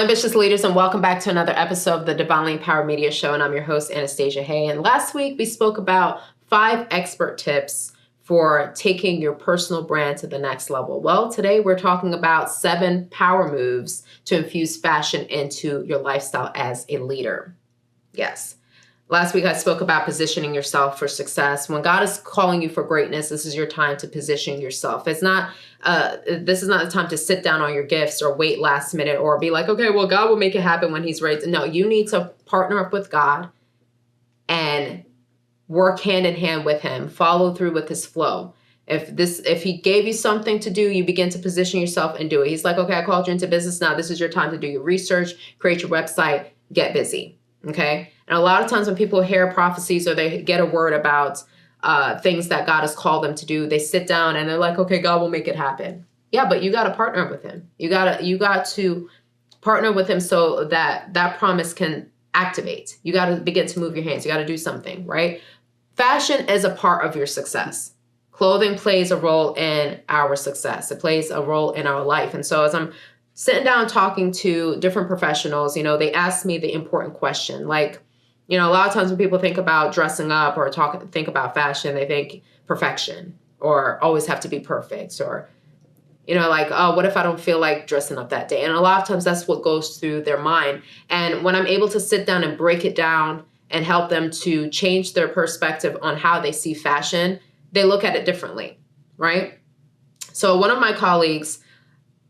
ambitious leaders, and welcome back to another episode of the Divinely Empowered Media Show. And I'm your host, Anastasia Hay. And last week we spoke about 5 expert tips for taking your personal brand to the next level. Well, today we're talking about 7 power moves to infuse fashion into your lifestyle as a leader. Yes. Last week I spoke about positioning yourself for success. When God is calling you for greatness, this is your time to position yourself. This is not the time to sit down on your gifts or wait last minute or be like, okay, well, God will make it happen when he's ready. No, you need to partner up with God and work hand in hand with him, follow through with his flow. If he gave you something to do, you begin to position yourself and do it. He's like, okay, I called you into business now. This is your time to do your research, create your website, get busy. Okay. And a lot of times when people hear prophecies or they get a word about things that God has called them to do, they sit down and they're like, okay, God will make it happen. Yeah, but you got to partner with him. You got to partner with him so that promise can activate. You got to begin to move your hands. You got to do something, right? Fashion is a part of your success. Clothing plays a role in our success. It plays a role in our life. And so as I'm sitting down talking to different professionals, they ask me the important question. Like, a lot of times when people think about dressing up or think about fashion, they think perfection or always have to be perfect or, like, oh, what if I don't feel like dressing up that day? And a lot of times that's what goes through their mind. And when I'm able to sit down and break it down and help them to change their perspective on how they see fashion, they look at it differently, right? So one of my colleagues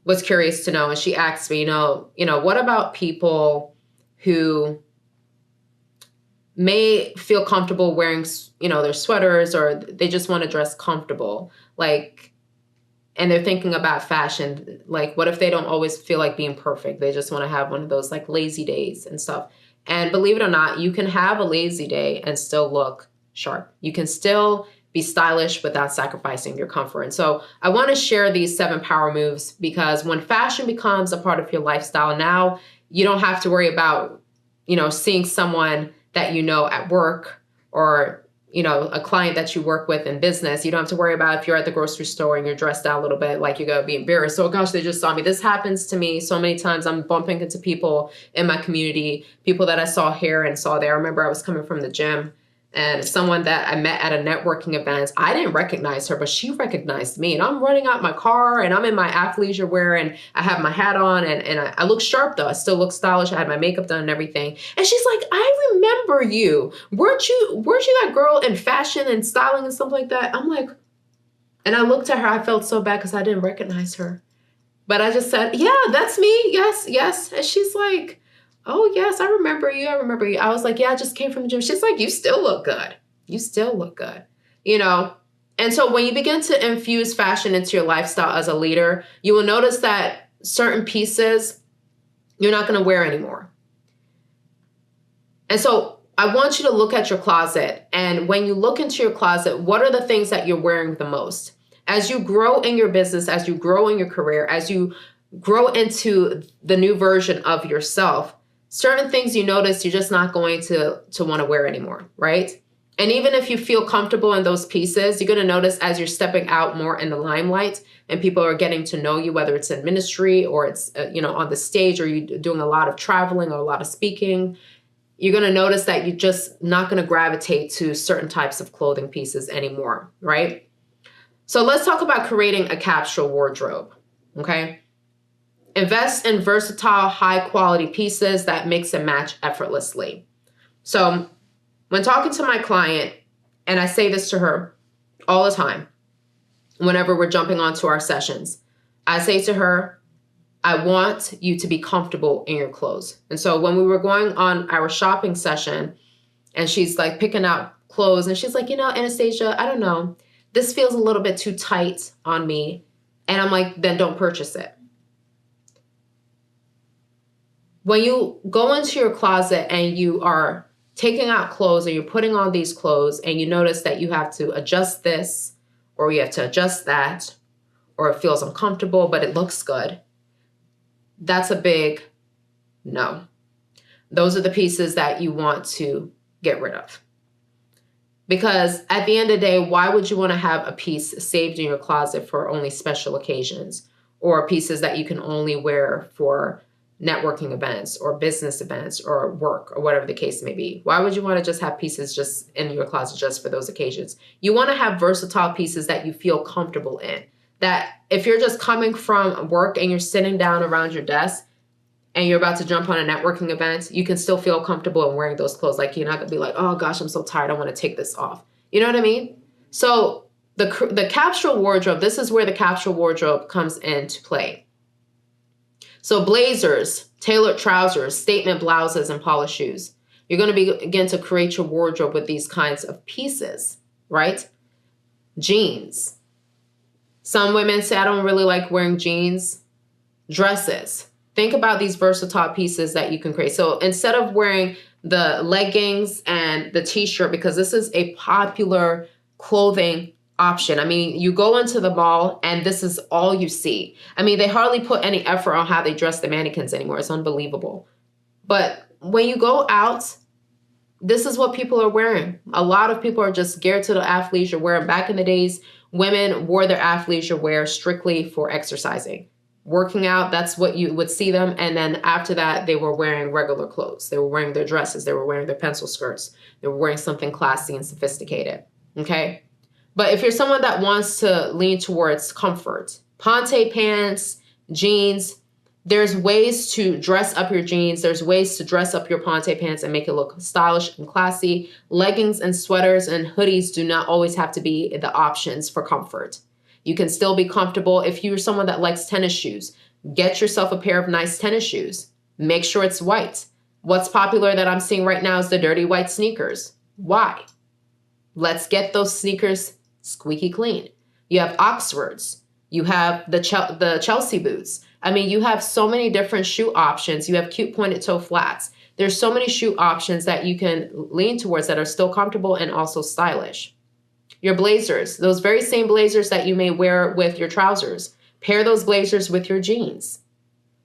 was curious to know, and she asked me, what about people who may feel comfortable wearing, their sweaters, or they just want to dress comfortable, and they're thinking about fashion. Like, what if they don't always feel like being perfect? They just want to have one of those like lazy days and stuff. And believe it or not, you can have a lazy day and still look sharp. You can still be stylish without sacrificing your comfort. And so I want to share these 7 power moves because when fashion becomes a part of your lifestyle, now you don't have to worry about, seeing someone that at work or, a client that you work with in business. You don't have to worry about if you're at the grocery store and you're dressed out a little bit, like you're going to be embarrassed. Oh gosh, they just saw me. This happens to me so many times. I'm bumping into people in my community, people that I saw here and saw there. I remember I was coming from the gym and someone that I met at a networking event, I didn't recognize her, but she recognized me. And I'm running out my car and I'm in my athleisure wear and I have my hat on and I look sharp though. I still look stylish. I had my makeup done and everything. And she's like, I remember you. Weren't you that girl in fashion and styling and stuff like that? I'm like, and I looked at her. I felt so bad because I didn't recognize her. But I just said, yeah, that's me. Yes. And she's like, oh, yes, I remember you. I was like, yeah, I just came from the gym. She's like, you still look good. And so when you begin to infuse fashion into your lifestyle as a leader, you will notice that certain pieces you're not going to wear anymore. And so I want you to look at your closet. And when you look into your closet, what are the things that you're wearing the most? As you grow in your business, as you grow in your career, as you grow into the new version of yourself, certain things you notice you're just not going to want to wear anymore, right? And even if you feel comfortable in those pieces, you're going to notice as you're stepping out more in the limelight and people are getting to know you, whether it's in ministry or it's, on the stage or you're doing a lot of traveling or a lot of speaking, you're going to notice that you're just not going to gravitate to certain types of clothing pieces anymore, right? So let's talk about creating a capsule wardrobe, okay? Invest in versatile, high-quality pieces that mix and match effortlessly. So when talking to my client, and I say this to her all the time, whenever we're jumping onto our sessions, I say to her, I want you to be comfortable in your clothes. And so when we were going on our shopping session, and she's like picking out clothes, and she's like, Anastasia, I don't know. This feels a little bit too tight on me. And I'm like, then don't purchase it. When you go into your closet and you are taking out clothes or you're putting on these clothes and you notice that you have to adjust this or you have to adjust that or it feels uncomfortable but it looks good, that's a big no. Those are the pieces that you want to get rid of. Because at the end of the day, why would you want to have a piece saved in your closet for only special occasions or pieces that you can only wear for networking events or business events or work or whatever the case may be? Why would you want to just have pieces just in your closet just for those occasions? You want to have versatile pieces that you feel comfortable in. That if you're just coming from work and you're sitting down around your desk and you're about to jump on a networking event, you can still feel comfortable in wearing those clothes. Like, you're not gonna be like, oh gosh, I'm so tired, I want to take this off. You know what I mean? So the capsule wardrobe, this is where the capsule wardrobe comes into play. So blazers, tailored trousers, statement blouses, and polished shoes. You're going to begin to create your wardrobe with these kinds of pieces, right? Jeans. Some women say, I don't really like wearing jeans. Dresses. Think about these versatile pieces that you can create. So instead of wearing the leggings and the t-shirt, because this is a popular clothing option. I mean, you go into the mall and this is all you see. I mean, they hardly put any effort on how they dress the mannequins anymore. It's unbelievable. But when you go out, this is what people are wearing. A lot of people are just geared to the athleisure wear. Back in the days, women wore their athleisure wear strictly for exercising. Working out, that's what you would see them. And then after that, they were wearing regular clothes. They were wearing their dresses. They were wearing their pencil skirts. They were wearing something classy and sophisticated. Okay? But if you're someone that wants to lean towards comfort, ponte pants, jeans, there's ways to dress up your jeans. There's ways to dress up your ponte pants and make it look stylish and classy. Leggings and sweaters and hoodies do not always have to be the options for comfort. You can still be comfortable. If you're someone that likes tennis shoes, get yourself a pair of nice tennis shoes. Make sure it's white. What's popular that I'm seeing right now is the dirty white sneakers. Why? Let's get those sneakers squeaky clean. You have Oxfords. You have the Chelsea boots. I mean, you have so many different shoe options. You have cute pointed toe flats. There's so many shoe options that you can lean towards that are still comfortable and also stylish. Your blazers, those very same blazers that you may wear with your trousers, pair those blazers with your jeans.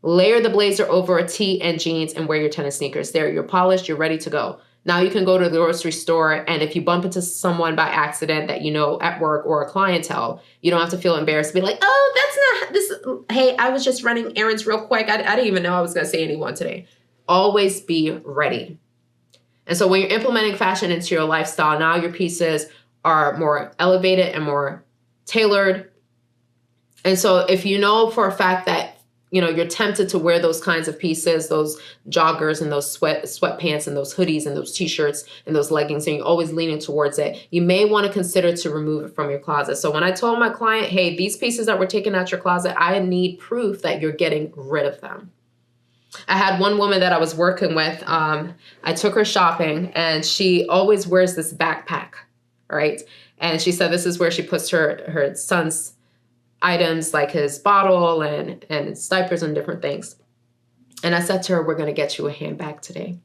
Layer the blazer over a tee and jeans and wear your tennis sneakers. There, you're polished, you're ready to go. Now you can go to the grocery store, and if you bump into someone by accident that you know at work or a clientele, you don't have to feel embarrassed to be like, oh, that's not this. Hey, I was just running errands real quick. I didn't even know I was going to see anyone today. Always be ready. And so when you're implementing fashion into your lifestyle, now your pieces are more elevated and more tailored. And so if you know for a fact that you're tempted to wear those kinds of pieces, those joggers and those sweatpants and those hoodies and those t-shirts and those leggings, and you're always leaning towards it, you may want to consider to remove it from your closet. So when I told my client, hey, these pieces that we're taking out your closet, I need proof that you're getting rid of them. I had one woman that I was working with. I took her shopping, and she always wears this backpack, right? And she said this is where she puts her son's items, like his bottle and his diapers and different things. And I said to her, we're going to get you a handbag today.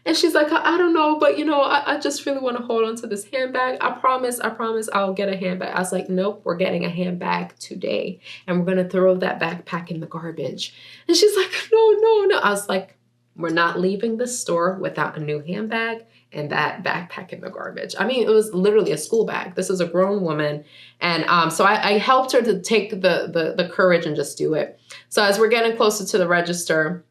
And she's like, I don't know, but I just really want to hold on to this handbag. I promise I'll get a handbag. I was like, nope, we're getting a handbag today. And we're going to throw that backpack in the garbage. And she's like, no. I was like, we're not leaving the store without a new handbag and that backpack in the garbage. I mean, it was literally a school bag. This is a grown woman. And so I helped her to take the courage and just do it. So as we're getting closer to the register,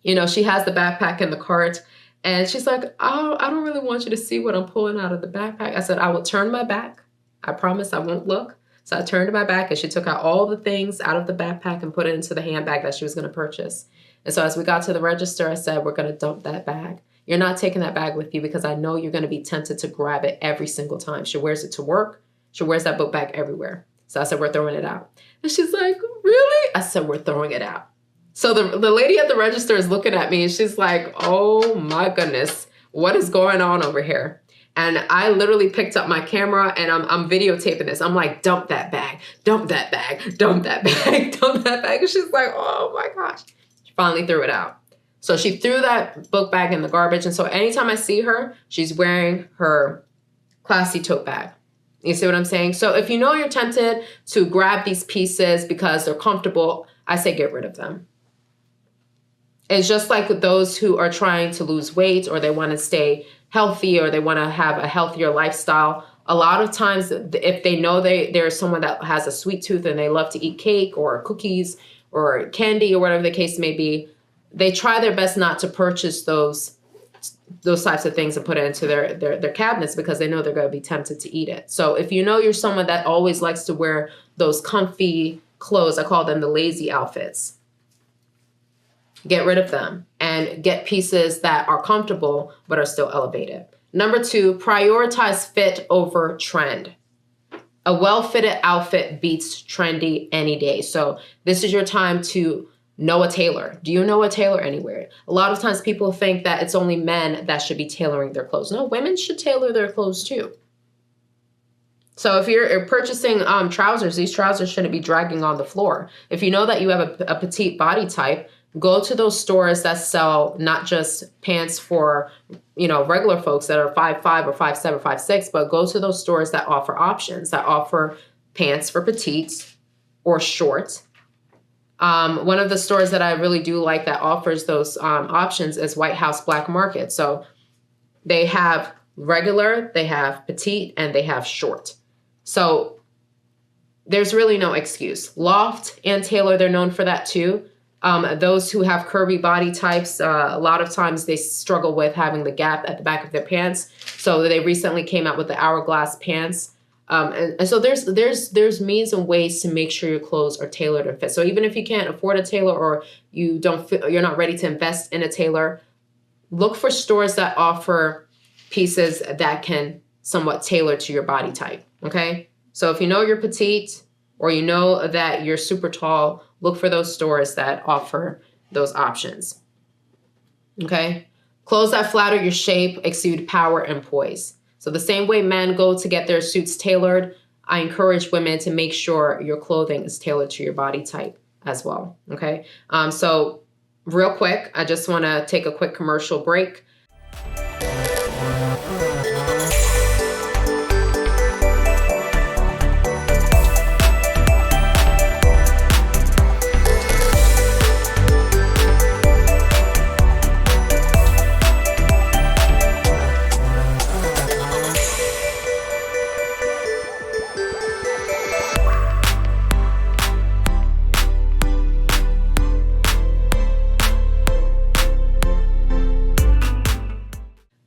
she has the backpack in the cart. And she's like, oh, I don't really want you to see what I'm pulling out of the backpack. I said, I will turn my back. I promise I won't look. So I turned my back, and she took out all the things out of the backpack and put it into the handbag that she was going to purchase. And so as we got to the register, I said, we're going to dump that bag. You're not taking that bag with you because I know you're going to be tempted to grab it every single time. She wears it to work. She wears that book bag everywhere. So I said, we're throwing it out. And she's like, really? I said, we're throwing it out. So the lady at the register is looking at me, and she's like, oh my goodness, what is going on over here? And I literally picked up my camera, and I'm videotaping this. I'm like, dump that bag, dump that bag, dump that bag, dump that bag. And she's like, oh my gosh. She finally threw it out. So she threw that book bag in the garbage. And so anytime I see her, she's wearing her classy tote bag. You see what I'm saying? So if you're tempted to grab these pieces because they're comfortable, I say get rid of them. It's just like with those who are trying to lose weight, or they want to stay healthy, or they want to have a healthier lifestyle. A lot of times, if they know there's someone that has a sweet tooth and they love to eat cake or cookies or candy or whatever the case may be, they try their best not to purchase those types of things and put it into their cabinets because they know they're going to be tempted to eat it. So if you know you're someone that always likes to wear those comfy clothes, I call them the lazy outfits, get rid of them and get pieces that are comfortable but are still elevated. Number 2, prioritize fit over trend. A well-fitted outfit beats trendy any day. So this is your time to know a tailor. Do you know a tailor anywhere? A lot of times people think that it's only men that should be tailoring their clothes. No, women should tailor their clothes too. So if you're purchasing trousers, these trousers shouldn't be dragging on the floor. If you know that you have a petite body type, go to those stores that sell not just pants for, regular folks that are 5'5" or 5'7", 5'6", but go to those stores that offer options, that offer pants for petites or short. One of the stores that I really do like that offers those options is White House Black Market. So they have regular, they have petite, and they have short. So there's really no excuse. Loft and Taylor, they're known for that too. Those who have curvy body types, a lot of times they struggle with having the gap at the back of their pants. So they recently came out with the hourglass pants. And so there's means and ways to make sure your clothes are tailored and fit. So even if you can't afford a tailor or you're not ready to invest in a tailor, look for stores that offer pieces that can somewhat tailor to your body type. Okay. So if you know you're petite or you know that you're super tall, look for those stores that offer those options. Okay. Clothes that flatter your shape exude power and poise. So the same way men go to get their suits tailored, I encourage women to make sure your clothing is tailored to your body type as well. Okay. So real quick, I just want to take a quick commercial break.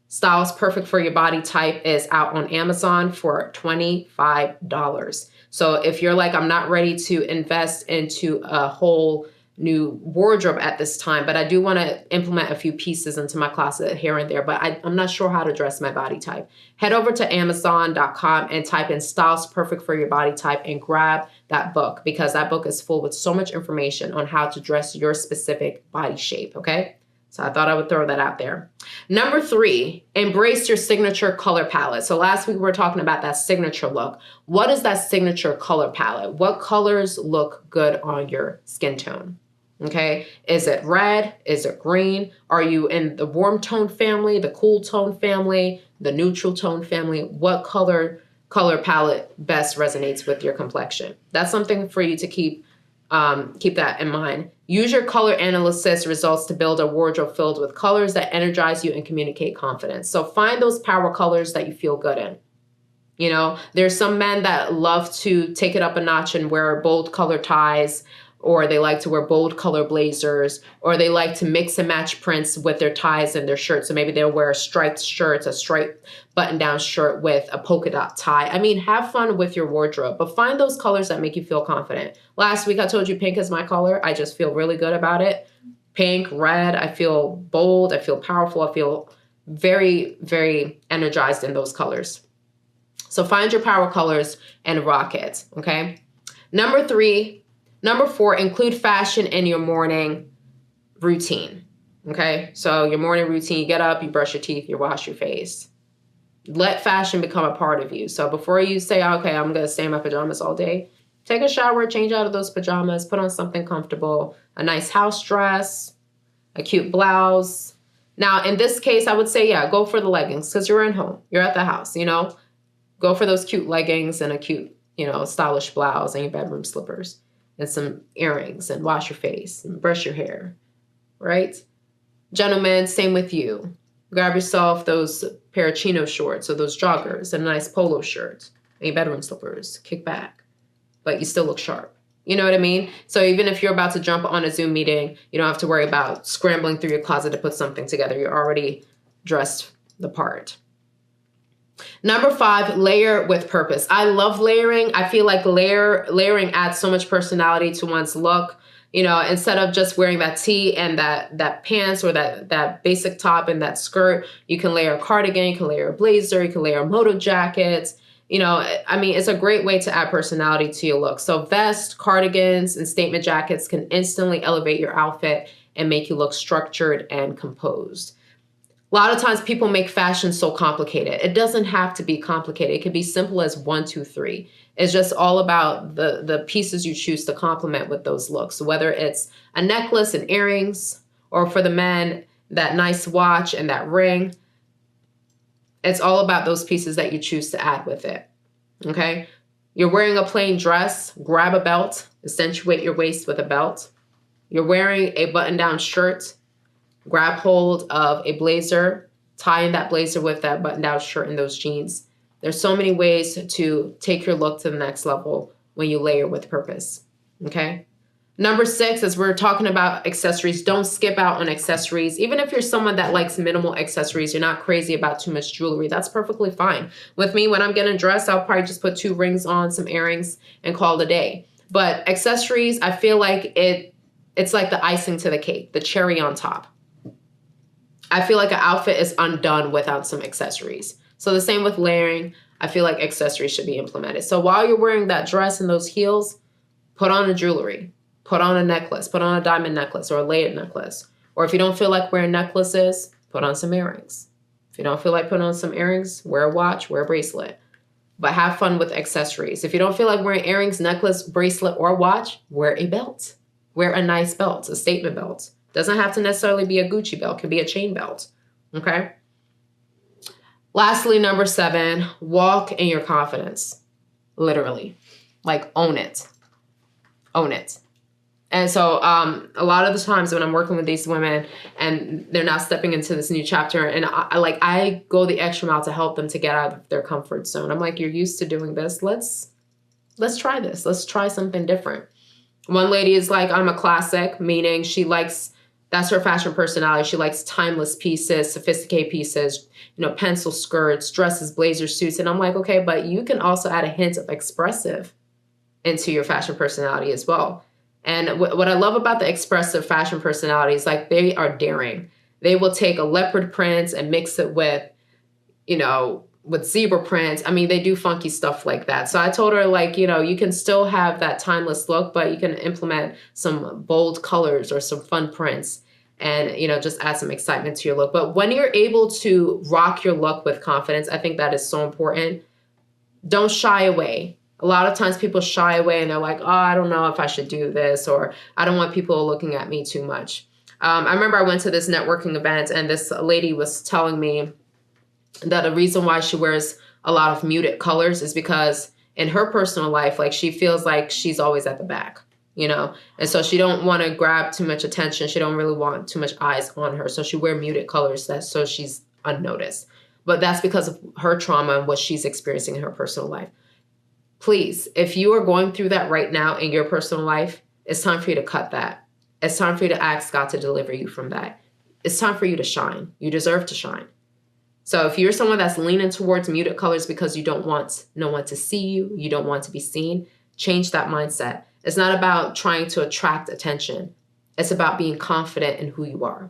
Styles Perfect for Your Body Type is out on Amazon for $25. So if you're like, I'm not ready to invest into a whole new wardrobe at this time, but I do want to implement a few pieces into my closet here and there, but I'm not sure how to dress my body type. Head over to Amazon.com and type in Styles Perfect for Your Body Type and grab that book, because that book is full with so much information on how to dress your specific body shape, okay? So I thought I would throw that out there. Number 3, embrace your signature color palette. So last week we were talking about that signature look. What is that signature color palette? What colors look good on your skin tone? Okay. Is it red? Is it green? Are you in the warm tone family, the cool tone family, the neutral tone family? What color palette best resonates with your complexion? That's something for you to keep that in mind. Use your color analysis results to build a wardrobe filled with colors that energize you and communicate confidence. So find those power colors that you feel good in. There's some men that love to take it up a notch and wear bold color ties, or they like to wear bold color blazers, or they like to mix and match prints with their ties and their shirts. So maybe they'll wear a striped shirt, a striped button-down shirt with a polka dot tie. I mean, have fun with your wardrobe, but find those colors that make you feel confident. Last week, I told you pink is my color. I just feel really good about it. Pink, red, I feel bold. I feel powerful. I feel very, very energized in those colors. So find your power colors and rock it, okay? Number 4, include fashion in your morning routine, okay? So your morning routine, you get up, you brush your teeth, you wash your face. Let fashion become a part of you. So before you say, okay, I'm going to stay in my pajamas all day, take a shower, change out of those pajamas, put on something comfortable, a nice house dress, a cute blouse. Now, in this case, I would say, go for the leggings because you're at home. You're at the house, Go for those cute leggings and a cute, stylish blouse and your bedroom slippers and some earrings and wash your face and brush your hair, right? Gentlemen, same with you. Grab yourself those pair of chino shorts or those joggers and a nice polo shirt and your bedroom slippers. Kick back, but you still look sharp, You know what I mean? So even if you're about to jump on a Zoom meeting, you don't have to worry about scrambling through your closet to put something together. You're already dressed the part. Number 5, layer with purpose. I love layering. I feel like layering adds so much personality to one's look. You know, instead of just wearing that tee and that pants or that basic top and that skirt, you can layer a cardigan, you can layer a blazer, you can layer a moto jacket. You know, I mean, it's a great way to add personality to your look. So vests, cardigans, and statement jackets can instantly elevate your outfit and make you look structured and composed. A lot of times people make fashion so complicated. It doesn't have to be complicated. It can be simple as 1, 2, 3. It's just all about the pieces you choose to complement with those looks. So whether it's a necklace and earrings, or for the men, that nice watch and that ring, it's all about those pieces that you choose to add with it, okay? You're wearing a plain dress, grab a belt, accentuate your waist with a belt. You're wearing a button-down shirt, grab hold of a blazer, tie in that blazer with that button-down shirt and those jeans. There's so many ways to take your look to the next level when you layer with purpose, okay? Number 6, as we're talking about accessories, don't skip out on accessories. Even if you're someone that likes minimal accessories, you're not crazy about too much jewelry, that's perfectly fine. With me, when I'm getting dressed, I'll probably just put 2 rings on, some earrings, and call it a day. But accessories, I feel like it's like the icing to the cake, the cherry on top. I feel like an outfit is undone without some accessories. So the same with layering. I feel like accessories should be implemented. So while you're wearing that dress and those heels, put on a jewelry, put on a necklace, put on a diamond necklace or a layered necklace. Or if you don't feel like wearing necklaces, put on some earrings. If you don't feel like putting on some earrings, wear a watch, wear a bracelet. But have fun with accessories. If you don't feel like wearing earrings, necklace, bracelet, or watch, wear a belt. Wear a nice belt, a statement belt. Doesn't have to necessarily be a Gucci belt. It can be a chain belt, okay? Lastly, number 7, walk in your confidence. Literally. Like, own it. Own it. And so a lot of the times when I'm working with these women and they're now stepping into this new chapter, and I go the extra mile to help them to get out of their comfort zone. I'm like, you're used to doing this. Let's try this. Let's try something different. One lady is like, I'm a classic, meaning that's her fashion personality. She likes timeless pieces, sophisticated pieces, pencil skirts, dresses, blazers, suits. And I'm like, okay, but you can also add a hint of expressive into your fashion personality as well. And what I love about the expressive fashion personalities, like they are daring. They will take a leopard print and mix it with zebra print. I mean, they do funky stuff like that. So I told her, like, you can still have that timeless look, but you can implement some bold colors or some fun prints and, just add some excitement to your look. But when you're able to rock your look with confidence, I think that is so important. Don't shy away. A lot of times people shy away and they're like, oh, I don't know if I should do this, or I don't want people looking at me too much. I remember I went to this networking event and this lady was telling me that the reason why she wears a lot of muted colors is because in her personal life, like, she feels like she's always at the back, and so she don't want to grab too much attention. She don't really want too much eyes on her. So she wear muted colors so she's unnoticed. But that's because of her trauma and what she's experiencing in her personal life. Please, if you are going through that right now in your personal life, it's time for you to cut that. It's time for you to ask God to deliver you from that. It's time for you to shine. You deserve to shine. So if you're someone that's leaning towards muted colors because you don't want no one to see you, you don't want to be seen, change that mindset. It's not about trying to attract attention. It's about being confident in who you are.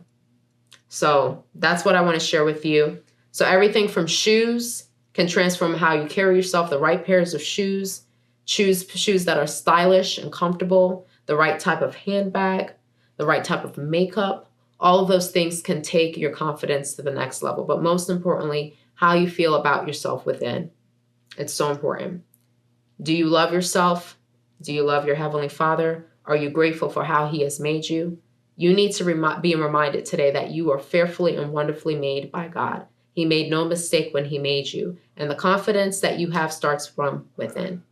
So that's what I want to share with you. So everything from shoes can transform how you carry yourself, the right pairs of shoes, choose shoes that are stylish and comfortable, the right type of handbag, the right type of makeup. All of those things can take your confidence to the next level. But most importantly, how you feel about yourself within. It's so important. Do you love yourself? Do you love your Heavenly Father? Are you grateful for how He has made you? You need to be reminded today that you are fearfully and wonderfully made by God. He made no mistake when He made you. And the confidence that you have starts from within.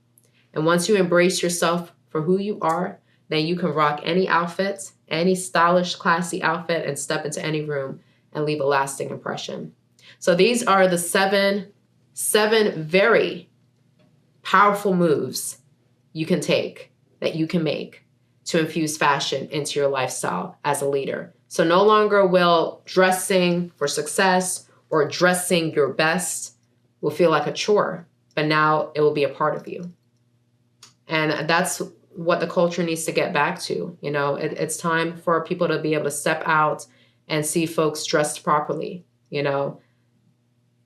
And once you embrace yourself for who you are, then you can rock any outfit, any stylish, classy outfit, and step into any room and leave a lasting impression. So these are the seven very powerful moves you can take that you can make to infuse fashion into your lifestyle as a leader. So no longer will dressing for success or dressing your best will feel like a chore, but now it will be a part of you. And that's what the culture needs to get back to. You know, it's time for people to be able to step out and see folks dressed properly, you know,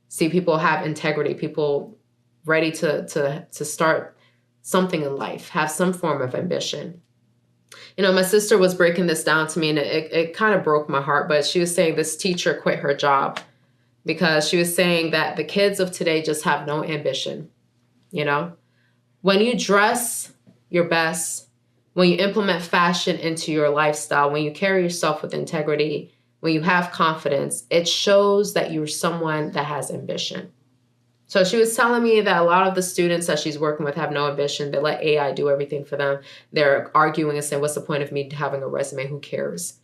see people have integrity, people ready to start something in life, have some form of ambition. You know, my sister was breaking this down to me, and it kind of broke my heart, but she was saying this teacher quit her job because she was saying that the kids of today just have no ambition. You know, when you dress your best, when you implement fashion into your lifestyle, when you carry yourself with integrity, when you have confidence, it shows that you're someone that has ambition. So she was telling me that a lot of the students that she's working with have no ambition. They let AI do everything for them. They're arguing and saying, what's the point of me having a resume? Who cares?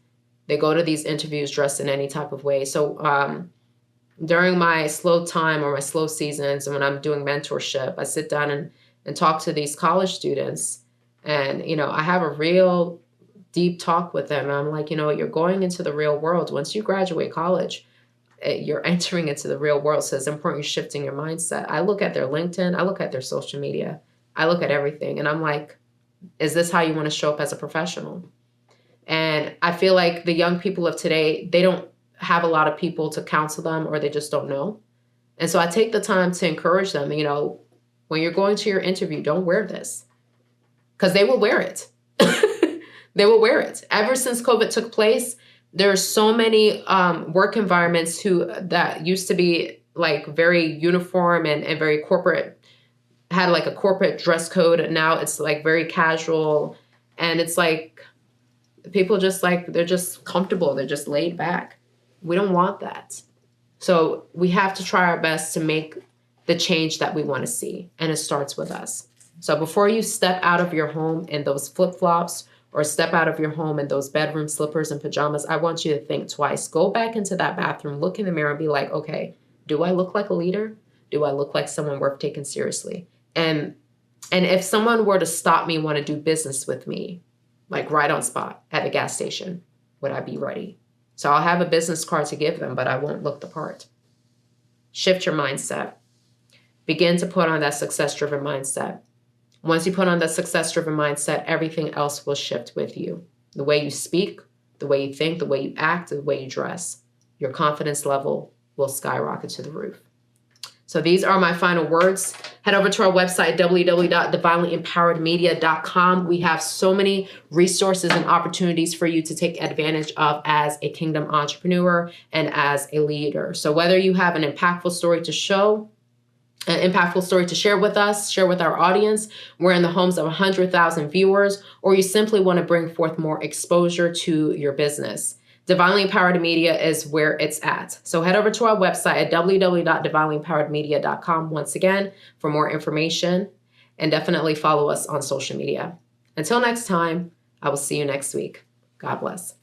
They go to these interviews dressed in any type of way. So during my slow time or my slow seasons, and when I'm doing mentorship, I sit down and talk to these college students. And, you know, I have a real deep talk with them. And I'm like, you know, you're going into the real world. Once you graduate college, you're entering into the real world. So it's important you're shifting your mindset. I look at their LinkedIn. I look at their social media. I look at everything. And I'm like, is this how you want to show up as a professional? And I feel like the young people of today, they don't have a lot of people to counsel them, or they just don't know. And so I take the time to encourage them, you know, when you're going to your interview, don't wear this, because they will wear it. They will wear it. Ever since COVID took place, there are so many work environments that used to be like very uniform and very corporate, had like a corporate dress code. And now it's like very casual. And it's like people just like, they're just comfortable. They're just laid back. We don't want that. So we have to try our best to make the change that we want to see. And it starts with us. So before you step out of your home in those flip-flops, or step out of your home in those bedroom slippers and pajamas, I want you to think twice. Go back into that bathroom, look in the mirror and be like, okay, do I look like a leader? Do I look like someone worth taking seriously? And if someone were to stop me and want to do business with me, like right on spot at the gas station, would I be ready? So I'll have a business card to give them, but I won't look the part. Shift your mindset. Begin to put on that success-driven mindset. Once you put on that success-driven mindset, everything else will shift with you. The way you speak, the way you think, the way you act, the way you dress. Your confidence level will skyrocket to the roof. So these are my final words. Head over to our website, www.divinelympoweredmedia.com. We have so many resources and opportunities for you to take advantage of as a kingdom entrepreneur and as a leader. So whether you have an impactful story to share with us, share with our audience, we're in the homes of 100,000 viewers, or you simply want to bring forth more exposure to your business, Divinely Empowered Media is where it's at. So head over to our website at www.divinelympoweredmedia.com once again for more information, and definitely follow us on social media. Until next time, I will see you next week. God bless.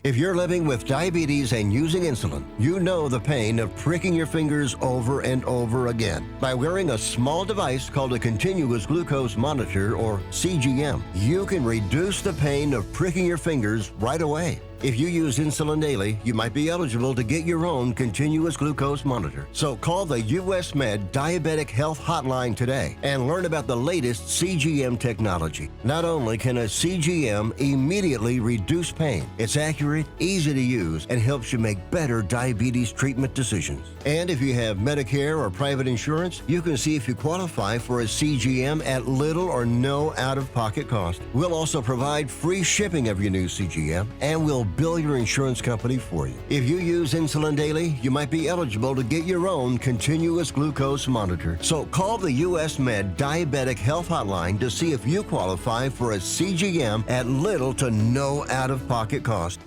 If you're living with diabetes and using insulin, you know the pain of pricking your fingers over and over again. By wearing a small device called a continuous glucose monitor, or CGM, you can reduce the pain of pricking your fingers right away. If you use insulin daily, you might be eligible to get your own continuous glucose monitor. So call the US Med Diabetic Health Hotline today and learn about the latest CGM technology. Not only can a CGM immediately reduce pain, it's accurate, easy to use, and helps you make better diabetes treatment decisions. And if you have Medicare or private insurance, you can see if you qualify for a CGM at little or no out-of-pocket cost. We'll also provide free shipping of your new CGM, and we'll bill your insurance company for you. If you use insulin daily, you might be eligible to get your own continuous glucose monitor. So call the US Med Diabetic Health Hotline to see if you qualify for a CGM at little to no out-of-pocket cost.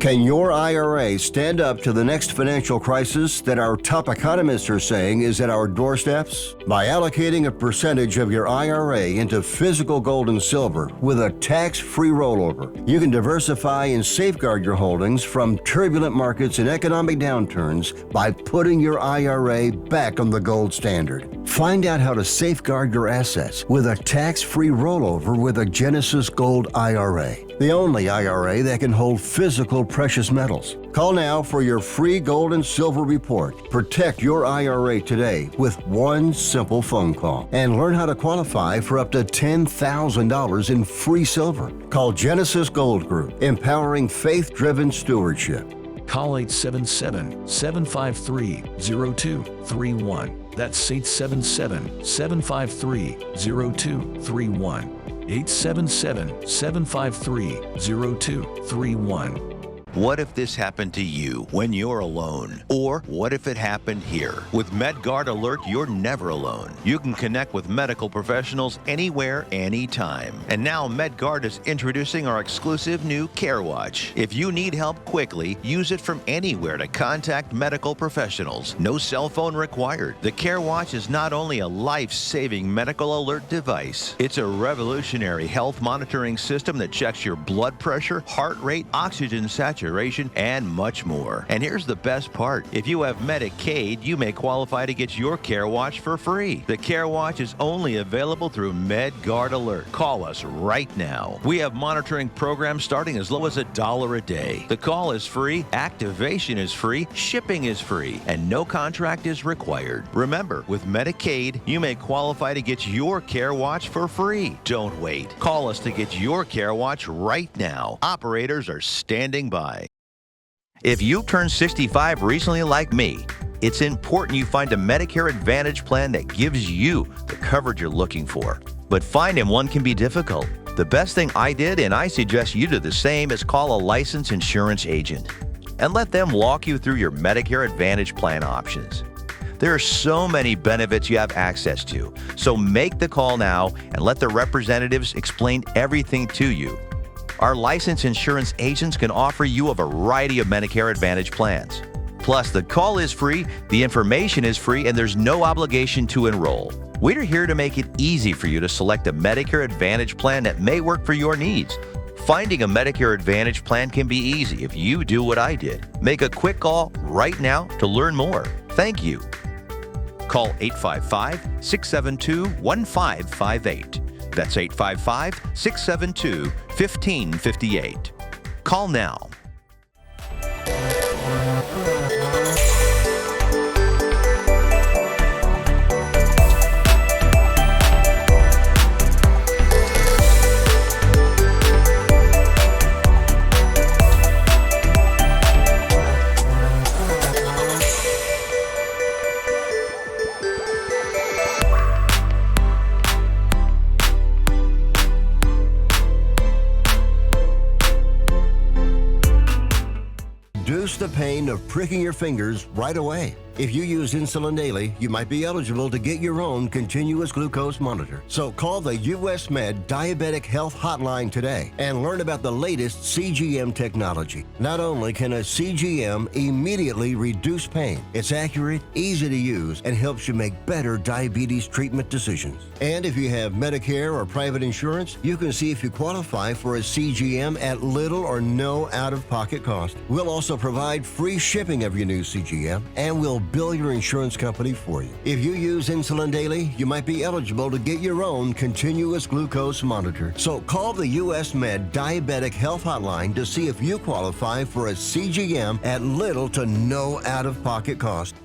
Can your IRA stand up to the next financial crisis that our top economists are saying is at our doorsteps? By allocating a percentage of your IRA into physical gold and silver with a tax-free rollover, you can diversify and safeguard your holdings from turbulent markets and economic downturns by putting your IRA back on the gold standard. Find out how to safeguard your assets with a tax-free rollover with a Genesis Gold IRA, the only IRA that can hold physical precious metals. Call now for your free gold and silver report. Protect your IRA today with one simple phone call and learn how to qualify for up to $10,000 in free silver. Call Genesis Gold Group, empowering faith-driven stewardship. Call 877-753-0231. That's 877-753-0231. 877-753-0231. What if this happened to you when you're alone? Or what if it happened here? With MedGuard Alert, you're never alone. You can connect with medical professionals anywhere, anytime. And now MedGuard is introducing our exclusive new Care Watch. If you need help quickly, use it from anywhere to contact medical professionals. No cell phone required. The Care Watch is not only a life-saving medical alert device, it's a revolutionary health monitoring system that checks your blood pressure, heart rate, oxygen saturation, and much more. And here's the best part. If you have Medicaid, you may qualify to get your Care Watch for free. The Care Watch is only available through MedGuard Alert. Call us right now. We have monitoring programs starting as low as $1 a day. The call is free, activation is free, shipping is free, and no contract is required. Remember, with Medicaid, you may qualify to get your Care Watch for free. Don't wait. Call us to get your Care Watch right now. Operators are standing by. If you turned 65 recently like me, it's important you find a Medicare Advantage plan that gives you the coverage you're looking for. But finding one can be difficult. The best thing I did, and I suggest you do the same, is call a licensed insurance agent and let them walk you through your Medicare Advantage plan options. There are so many benefits you have access to, so make the call now and let the representatives explain everything to you. Our licensed insurance agents can offer you a variety of Medicare Advantage plans. Plus, the call is free, the information is free, and there's no obligation to enroll. We're here to make it easy for you to select a Medicare Advantage plan that may work for your needs. Finding a Medicare Advantage plan can be easy if you do what I did. Make a quick call right now to learn more. Thank you. Call 855-672-1558. That's 855-672-1558. Call now. Reduce the pain of pricking your fingers right away. If you use insulin daily, you might be eligible to get your own continuous glucose monitor. So call the US Med Diabetic Health Hotline today and learn about the latest CGM technology. Not only can a CGM immediately reduce pain, it's accurate, easy to use, and helps you make better diabetes treatment decisions. And if you have Medicare or private insurance, you can see if you qualify for a CGM at little or no out-of-pocket cost. We'll also provide free shipping of your new CGM, and we'll bill your insurance company for you. If you use insulin daily, you might be eligible to get your own continuous glucose monitor. So call the US Med Diabetic Health Hotline to see if you qualify for a CGM at little to no out-of-pocket cost.